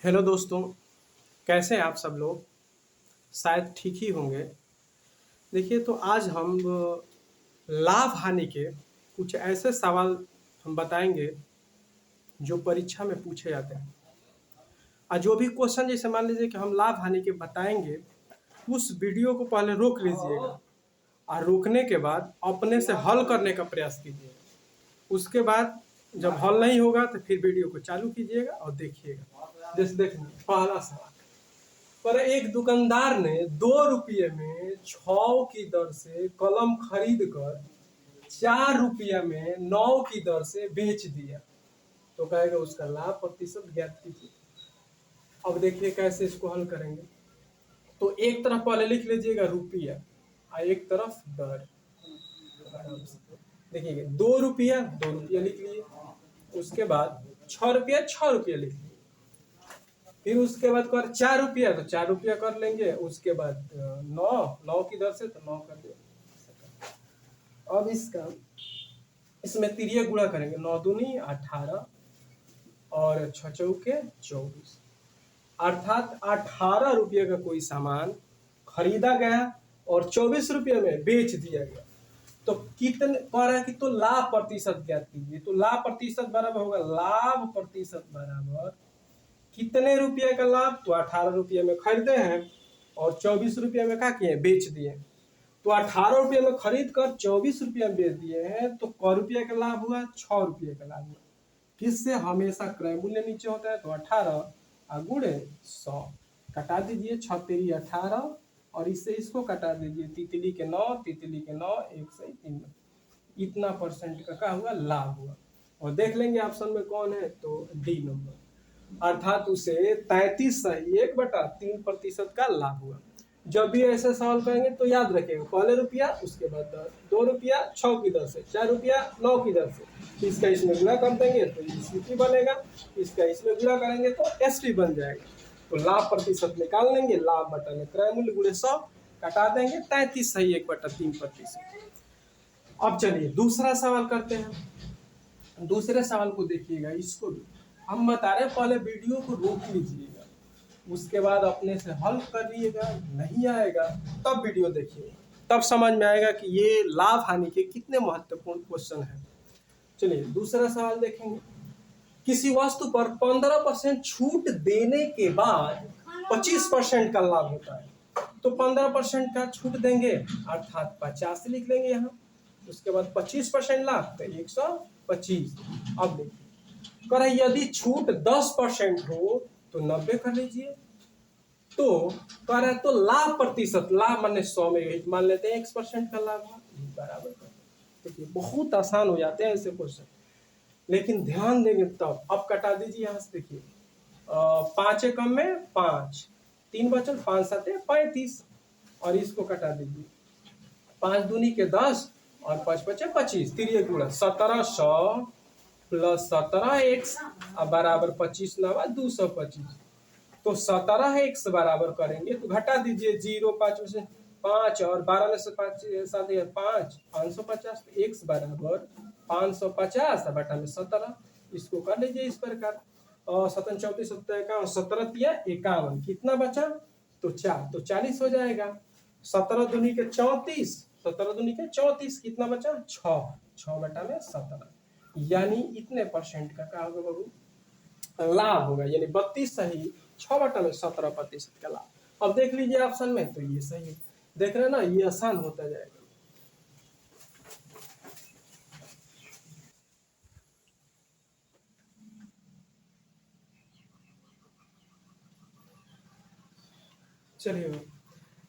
Hello दोस्तों, कैसे हैं आप सब लोग। शायद ठीक ही होंगे। देखिए, तो आज हम लाभ हानि के कुछ ऐसे सवाल हम बताएंगे जो परीक्षा में पूछे जाते हैं। और जो भी क्वेश्चन, जैसे मान लीजिए कि हम लाभ हानि के बताएंगे, उस वीडियो को पहले रोक लीजिएगा और रोकने के बाद अपने से हल करने का प्रयास कीजिएगा। उसके बाद जब हल नहीं होगा तो फिर वीडियो को चालू कीजिएगा और देखिएगा। जैसे देखिए, पहला सवाल, पर एक दुकानदार ने 2 रुपये में 6 की दर से कलम खरीद कर 4 रुपया में 9 की दर से बेच दिया, तो कहेगा उसका लाभ प्रतिशत ज्ञात कीजिए। अब देखिए कैसे इसको हल करेंगे। तो एक तरफ पहले लिख लीजिएगा रुपया और एक तरफ दर। देखिए 2 रुपया लिख लिए, उसके बाद 6 रुपया 6 रुपया लिख लिए, फिर उसके बाद कर 4 रुपया तो 4 रुपया कर लेंगे, उसके बाद 9 की दर से तो 9 कर दिया। अब इसमें तिरिया गुणा करेंगे, 9 दूनी 18 और 6 चौके 24, अर्थात 18 रुपये का कोई सामान खरीदा गया और 24 रुपये में बेच दिया गया। तो कितने कह रहा है कि तो लाभ प्रतिशत ज्ञात कीजिए। तो लाभ प्रतिशत बराबर होगा, लाभ प्रतिशत बराबर कितने रुपये का लाभ, तो 18 रुपये में खरीदे हैं और 24 रुपये में क्या किए, बेच दिए। तो 18 रुपये में खरीद कर 24 रुपये में बेच दिए हैं, तो क रुपये का लाभ हुआ, 6 रुपये का लाभ हुआ। किससे हमेशा क्रय मूल्य नीचे होता है, तो 18 गुणे 100 कटा दीजिए, 6 तेरी 18 और इससे इसको कटा दीजिए, तितली के 9 तितली के 9 1 से 3, इतना परसेंट का क्या हुआ, लाभ हुआ। और देख लेंगे ऑप्शन में कौन है, तो डी नंबर, अर्थात उसे 33.1/3% का लाभ हुआ। जब भी ऐसे सवाल करेंगे तो याद रखेंगे, पहले रुपया उसके बाद दर, 2 रुपया 6 की दर से, 4 रुपया 9 की दर से, इसका इसमें गुणा कर देंगे तो ईसीपी बनेगा, इसका इसमें गुणा करेंगे तो एसपी बन जाएगा। तो लाभ प्रतिशत निकाल लेंगे, लाभ बटा में क्रय मूल्य गुणे 100 कटा देंगे, 33.1/3%। अब चलिए दूसरा सवाल करते हैं। दूसरे सवाल को देखिएगा, इसको भी हम बता रहे हैं, पहले वीडियो को रोक लीजिएगा, उसके बाद अपने से हल करिएगा, नहीं आएगा तब वीडियो देखिए, तब समझ में आएगा कि ये लाभ हानि के कितने महत्वपूर्ण क्वेश्चन हैं। चलिए दूसरा सवाल देखेंगे। किसी वस्तु पर 15% छूट देने के बाद 25% का लाभ होता है, तो 15% का छूट देंगे अर्थात 50 लिख लेंगे यहाँ, उसके बाद 25% लाभ तो 125। अब देखिए कर यदि छूट 10% हो तो 90 कर लीजिए। तो कह रहे तो लाभ प्रतिशत, लाभ माने 100 में मान लेते हैं 1% का लाभ बराबर कर। देखिए बहुत आसान हो जाते हैं ऐसे क्वेश्चन, लेकिन ध्यान देंगे तब। अब कटा दीजिए यहाँ से, देखिए 5 एकम में 5, 3 बचल, 5 7 35 और इसको कटा दीजिए, 5 दूनी के 10 और 5 बचे 25, तिरिया गुणा 1700 प्लस 17x बराबर 25 नवा 225। तो 17x बराबर करेंगे तो घटा दीजिए 0, 5 में से 5 और 12 में से 5 7 5 550, तो x बराबर 550 बटा में 17, इसको कर लीजिए इस प्रकार, और 7 34 51 17 51, कितना बचा, तो 4, तो 40 हो जाएगा। 17 दूनी के 34, 17 दूनी के 34, कितना बचा, 6 बटा में 17, यानी इतने परसेंट का क्या होगा बाबू, लाभ होगा, यानी 32 सही, 6 बटा में 17% का लाभ। अब देख लीजिए ऑप्शन में, तो ये सही है। देख रहे हैं ना, ये आसान होता जाएगा। चलिए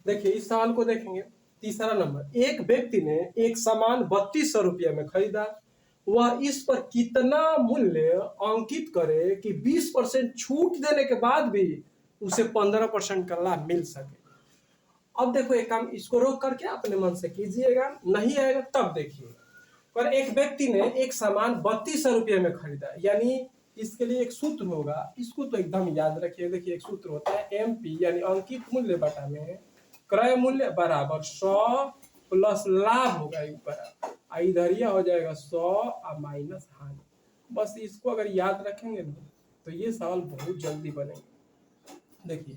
देखिए इस सवाल को देखेंगे। तीसरा नंबर, एक व्यक्ति ने एक सामान 3200 रुपये में खरीदा, वह इस पर कितना मूल्य अंकित करे कि 20% छूट देने के बाद भी उसे 15% का लाभ मिल सके। अब देखो एक काम, इसको रोक करके अपने मन से कीजिएगा, नहीं आएगा तब देखिएगा। पर एक व्यक्ति ने एक सामान 3200 रुपये में खरीदा, यानी इसके लिए एक सूत्र होगा, इसको तो एकदम याद रखिए। देखिए एक सूत्र होता है एमपी, यानी अंकित मूल्य बटा में क्रय मूल्य बराबर 100 प्लस लाभ होगा ऊपर, इधर हो जाएगा 100 और माइनस हानि। बस इसको अगर याद रखेंगे ना तो ये सवाल बहुत जल्दी बनेंगे। देखिए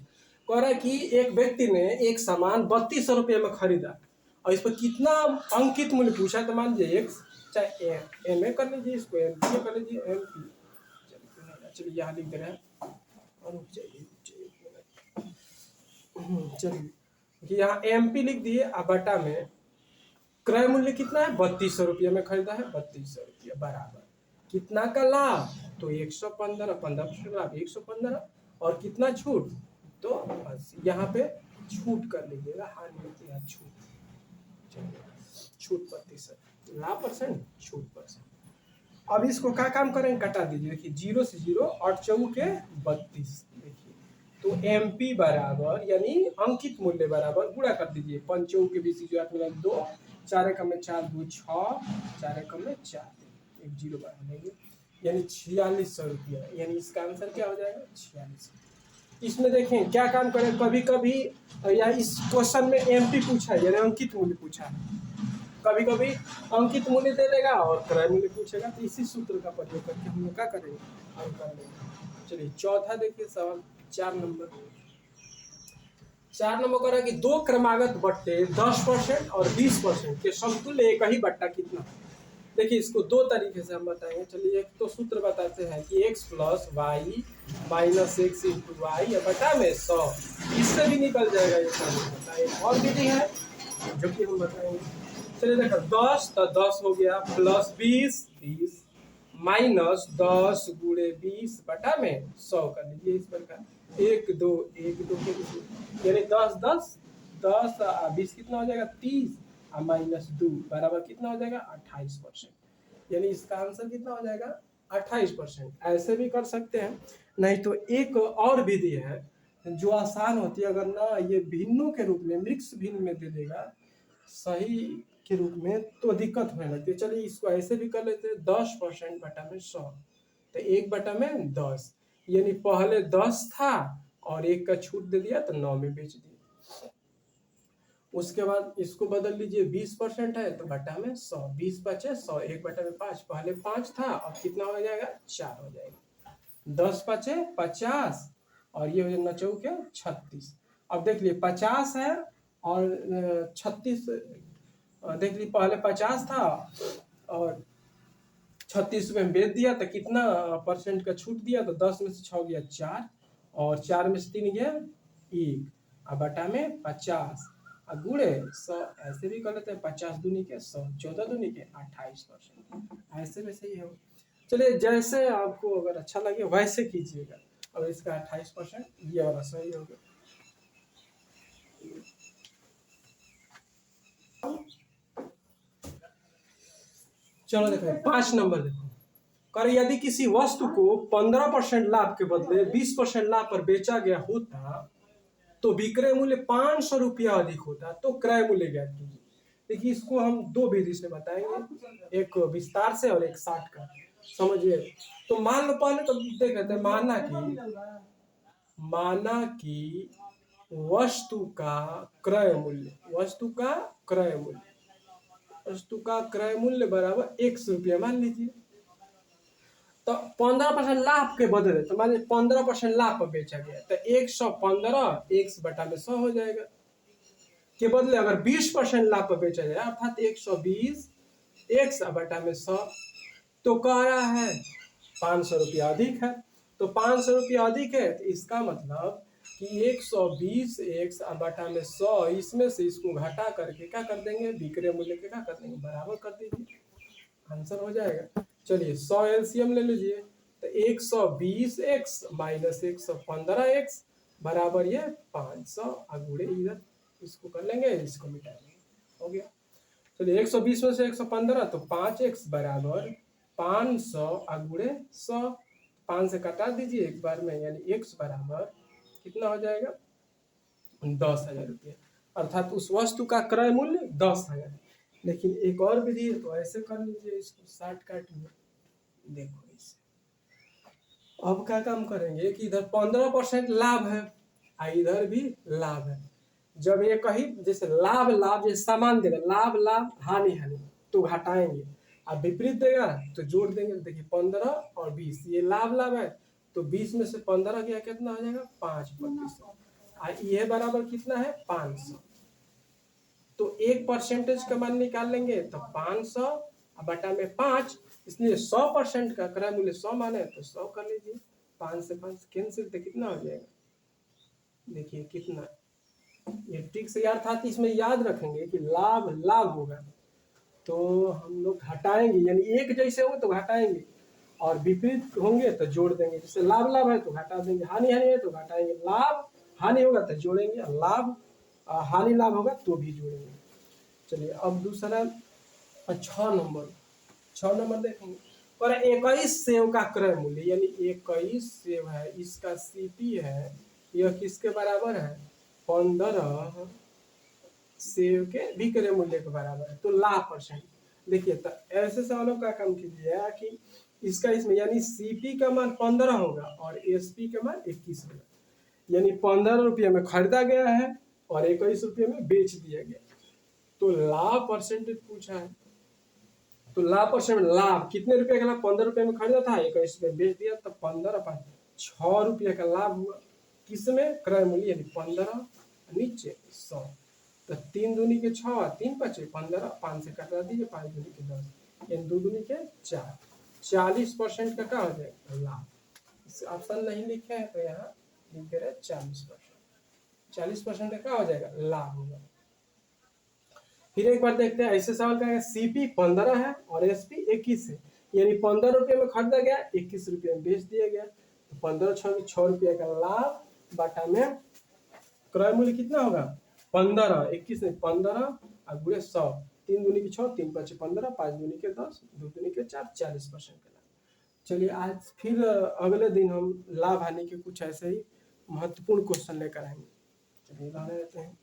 कह रहा है कि एक व्यक्ति ने एक सामान 3200 रुपये में खरीदा और इस पर कितना अंकित मूल्य पूछा, तो मान लीजिए एक्स, चाहे एम ए कर लीजिए, इसको एम पी कर लीजिए, एम पी। चलिए यहाँ लिख दे रहे हैं, और रुक जाइए चलिए कि यहाँ एम पी लिख दिए, और बटा में क्रय मूल्य कितना है, 3200 रुपये में खरीदा है, 3200 रुपये बराबर कितना का लाभ, तो 115, 15% लाभ 115, और कितना छूट, तो बस यहाँ पे छूट कर लीजिएगा, हानि होती है छूट, छूट 32%, लाभ परसेंट, छूट परसेंट। अब इसको क्या काम करेंगे, घटा दीजिए, देखिए 0 से 0 और 4 के 32, देखिए तो एम पी बराबर यानी अंकित मूल्य बराबर गुणा कर दीजिए, 5 के 20 जो 8 में 2, 4 एकम में 4 2 6, 4 एकम में 4, एक 0 बढ़ा देंगे, यानी 4600 रुपया, यानी इसका आंसर क्या हो जाएगा, 46। इसमें देखें क्या काम करें, कभी कभी या इस क्वेश्चन में एमपी पूछा है यानी अंकित मूल्य पूछा है, कभी कभी अंकित मूल्य दे देगा और क्रय मूल्य पूछेगा, तो इसी सूत्र का प्रयोग करके हम लोग क्या करेंगे, हल कर लेंगे। चलिए चौथा देखिए सवाल 4 नंबर। 4 नंबर कह रहा है कि दो क्रमागत बट्टे 10% और 20% के समतुल्य एक ही बट्टा कितना। देखिए इसको दो तरीके से हम बताएंगे। चलिए एक तो सूत्र बताते हैं कि x plus y minus x into y या बटा में 100, इससे भी निकल जाएगा ये सारी। एक और विधि है जो कि हम बताएंगे। चलिए देखो 10 तो 10 हो गया, प्लस 20 माइनस 10 गुणे 20 बटा में 100 कर लीजिए इस प्रकार, 1 2 1 2 के, यानी 10 10 10 20 कितना हो जाएगा 30 और माइनस 2 बराबर कितना हो जाएगा 28%, यानी इसका आंसर कितना हो जाएगा 28%। ऐसे भी कर सकते हैं, नहीं तो एक और विधि है जो आसान होती है, अगर ना ये भिन्नों के रूप में मिक्स भिन्न में दे देगा सही के रूप में तो दिक्कत होने लगती है। चलिए इसको ऐसे भी कर लेते हैं, 10% बटा में 100, तो 1 बटा में 10, यानी पहले 10 था और 1 का छूट दे दिया तो 9 में बेच दिया। उसके बाद इसको बदल लीजिए, 20% है तो बटा में 100, 20 बचे 100, 1 बटा में 5, पहले 5 था और कितना हो जाएगा 4 हो जाएगा, 10 बचे 50 और ये हो जाएगा 9 के 36। अब देख लिए 50 है और 36, देख ली पहले 50 था और 36 में बेच दिया तो कितना परसेंट का छूट दिया, तो 10 में से 6 गया 4 और 4 में से 3 गया 1 और बटा में 50 और गुणे 100, ऐसे भी कर लेते हैं, 50 दूनी के 100, 14 दूनी के 28%, ऐसे में सही हो। चलिए जैसे आपको अगर अच्छा लगे वैसे कीजिएगा। और इसका 28% ये वाला सही हो गया। चलो देखो 5 नंबर देखो, कर यदि किसी वस्तु को 15% लाभ के बदले 20% लाभ पर बेचा गया होता तो विक्रय मूल्य 500 रुपया अधिक होता, तो क्रय मूल्य ज्ञात कीजिए। देखिए इसको हम दो विधि से बताएंगे, एक विस्तार से और एक शार्ट का, समझिए। तो मान लो पहले तो देखते हैं, माना कि वस्तु का क्रय मूल्य, वस्तु का क्रय मूल्य, वस्तु का क्रय मूल्य बराबर 100 रुपया मान लीजिए। तो 15% लाभ के बदले, तो मान लीजिए 15% लाभ पर बेचा गया तो 115 x बटा में 100 हो जाएगा, के बदले अगर 20% लाभ पर बेचा जाए अर्थात 120 x बटा में 100, तो कह रहा है 500 रुपया अधिक है। तो 500 रुपया अधिक है तो इसका मतलब कि 120 x बटा में 100, इसमें से इसको घटा करके क्या कर देंगे, विक्रय मूल्य के क्या कर देंगे, बराबर कर दीजिए, आंसर हो जाएगा। चलिए 100 एलसीएम ले लीजिए, तो 120 x माइनस 115 x बराबर ये 500 अगुड़े इधर इसको कर लेंगे, इसको मिटा लेंगे, हो गया। चलिए 120 में से 115 तो 5x बराबर 500 अगुड़े 100, 5 से कटा दीजिए एक बार में, यानी x बराबर कितना हो जाएगा 10,000 रुपये, अर्थात उस वस्तु का क्रय मूल्य 10,000। लेकिन एक और विधि है, तो ऐसे कर लीजिए इसको शॉर्टकट में, देखो इसे अब क्या काम करेंगे कि इधर 15% लाभ है और इधर भी लाभ है। जब ये कहीं जैसे लाभ लाभ जैसे सामान देगा, लाभ लाभ हानि हानि तो घटाएंगे, अब विपरीत देगा तो जोड़ देंगे। देखिए 15 और 20 ये लाभ लाभ है तो 20 में से 15 गया कितना हो जाएगा 5%। ये बराबर कितना है 500। तो 1% का मान निकाल लेंगे तो 500 बटा में 5, इसलिए 100% का क्रय मूल्य 100 माने तो 100 कर लीजिए। 5 से 5 कैंसिल तो कितना हो जाएगा, देखिए कितना। ये ट्रिक से याद था, तो इसमें याद रखेंगे कि लाभ लाभ होगा तो हम लोग घटाएंगे, यानी एक जैसे हो तो घटाएंगे, और विपरीत होंगे तो जोड़ देंगे। जैसे लाभ लाभ है तो घटा देंगे, हानि हानि है तो घटाएंगे। लाभ हानि होगा तो जोड़ेंगे, लाभ हानि लाभ होगा तो भी जोड़ेंगे। चलिए अब दूसरा 6 नंबर देखेंगे। और 21 सेव का क्रय मूल्य, यानी 21 सेव है, इसका सीपी है, यह किसके बराबर है 15 सेव के विक्रय मूल्य के बराबर है। तो लाभ परसेंट देखिए, तो ऐसे सवालों का काम कीजिएगा कि इसका इसमें यानी सीपी का मान 15 होगा और एसपी का मान 21 होगा। यानी 15 रुपये में खरीदा गया है और 21 रुपये में बेच दिया गया। तो लाभ परसेंटेज पूछा है, तो लाभ परसेंट, लाभ कितने रुपए का लाभ, 15 रुपये में खरीदा था 21 में बेच दिया, तो 15 6 रुपये का लाभ हुआ। किसमें क्रय मूल्य, यानी 15 नीचे 100, तो 3 दूनी के 6, 3 बचे 15, 5 से कटा दीजिए, 5 दूनी के 10, यानी 2 दूनी के 4, 40% का क्या हो जाएगा लाभ। इस ऑप्शन नहीं लिखे हैं तो यहाँ लिख रहे 40%। 40% का क्या हो जाएगा लाभ होगा। फिर एक बार देखते हैं, ऐसे सवाल का सीपी 15 है और एसपी 21 है, यानी 15 रुपये में खरीदा गया, 21 रुपये में बेच दिया गया, तो 15 6 रुपये का लाभ बटा में क्रय मूल्य कितना होगा 15, 21 में 15 और गुणे 100, 3 दूनी की 6, 3 5 15, 5 दूनी के 10, 2 दूनी के 4, 40% का लाभ। चलिए आज फिर अगले दिन हम लाभ हानि के कुछ ऐसे ही महत्वपूर्ण क्वेश्चन लेकर आएंगे। चलिए रहने देते हैं।